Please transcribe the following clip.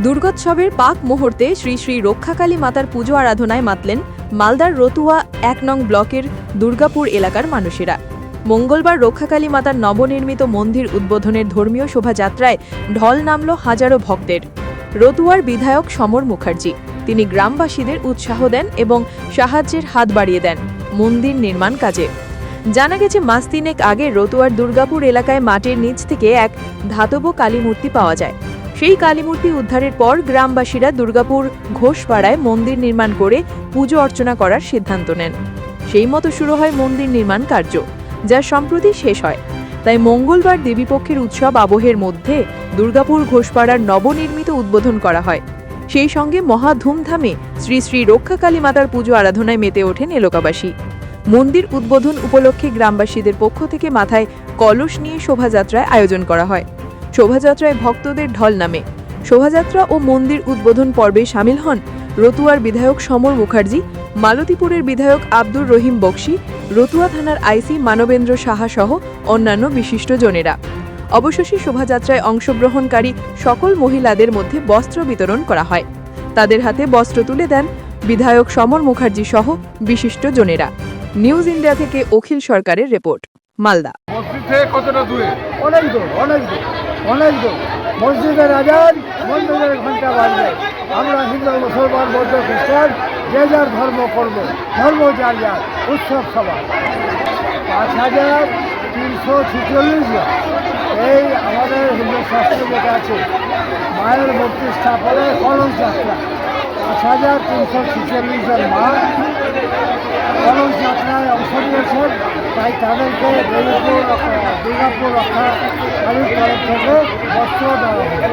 দুর্গোৎসবের পাক মুহূর্তে শ্রী শ্রী রক্ষাকালী মাতার পুজো আরাধনায় মাতলেন মালদার রতুয়া ১ নং ব্লকের দুর্গাপুর এলাকার মানুষেরা। মঙ্গলবার রক্ষাকালী মাতার নবনির্মিত মন্দির উদ্বোধনের ধর্মীয় শোভাযাত্রায় ঢল নামল হাজারো ভক্তের। রতুয়ার বিধায়ক সমর মুখার্জি তিনি গ্রামবাসীদের উৎসাহ দেন এবং সাহায্যের হাত বাড়িয়ে দেন মন্দির নির্মাণ কাজে। জানা গেছে, মাস তিনেক আগে রতুয়ার দুর্গাপুর এলাকায় মাটির নিচ থেকে এক ধাতব কালী মূর্তি পাওয়া যায়। সেই কালীমূর্তি উদ্ধারের পর গ্রামবাসীরা দুর্গাপুর ঘোষপাড়ায় মন্দির নির্মাণ করে পুজো অর্চনা করার সিদ্ধান্ত নেন। সেই মতো শুরু হয় মন্দির নির্মাণ কার্য, যা সম্প্রতি শেষ হয়। তাই মঙ্গলবার দেবীপক্ষের উৎসব আবহের মধ্যে দুর্গাপুর ঘোষপাড়ার নবনির্মিত উদ্বোধন করা হয়। সেই সঙ্গে মহা ধুমধামে শ্রী শ্রী রক্ষাকালী মাতার পুজো আরাধনায় মেতে ওঠেন এলাকাবাসী। মন্দির উদ্বোধন উপলক্ষে গ্রামবাসীদের পক্ষ থেকে মাথায় কলস নিয়ে শোভাযাত্রায় আয়োজন করা হয়। শোভাযাত্রায় ভক্তদের ঢল নামে। শোভাযাত্রা ও মন্দির উদ্বোধন পর্বে সামিল হন রতুয়ার বিধায়ক সমর মুখার্জি, মালতীপুরের বিধায়ক আব্দুর রহিম বক্সি, রতুয়া থানার আইসি মানবেন্দ্র সাহা সহ অন্যান্য বিশিষ্টজনেরা। অবশেষে শোভাযাত্রায় অংশগ্রহণকারী সকল মহিলাদের মধ্যে বস্ত্র বিতরণ করা হয়। তাদের হাতে বস্ত্র তুলে দেন বিধায়ক সমর মুখার্জি সহ বিশিষ্টজনেরা। নিউজ ইন্ডিয়া থেকে অখিল সরকারের রিপোর্ট, মালদা। অনেক দূর মসজিদের আজান, মন্দিরের ঘন্টা বাজবে। আমরা হিন্দু, মুসলমান, বৌদ্ধ, খ্রিস্টান যে যার ধর্ম করব, ধর্ম যার যার, উৎসব সবার। ৫,৩৪৬ জন এই আমাদের হিন্দু শাস্ত্রে যেটা আছে, মায়ের মূর্তি স্থাপনের কলস যাত্রা। ৫,৩৪৬ জন মা কলস যাত্রায় অংশ নিয়েছেন। তাই তাদেরকে দুর্গাপুর রক্ষাকারীর তরফ থেকে বস্ত্র দেওয়া হবে।